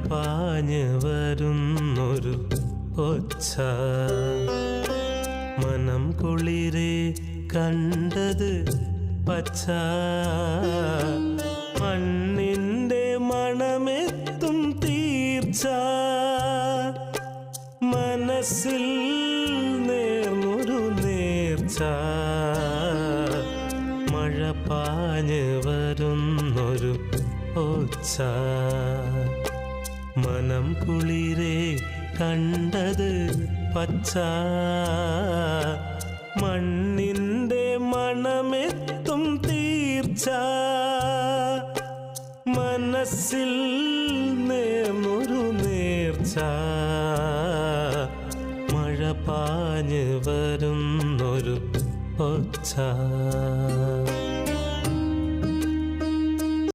പാഞ്ഞ് വരുന്നൊരു ഒച്ച മനം കുളിരെ കണ്ടത് പച്ച മണ്ണിൻ്റെ മണമെത്തും തീർച്ച മനസ്സിൽ നേർന്നൊരു നേർച്ച മഴ പാഞ്ഞ് വരുന്നൊരു ഒച്ച മനം കുളിരെ കണ്ടത് പച്ച മണ്ണിൻ്റെ മണമെത്തും തീർച്ച മനസ്സിൽ നേർന്നൊരു നേർച്ച മഴ പാഞ്ഞ് വരുന്നൊരു ഒച്ച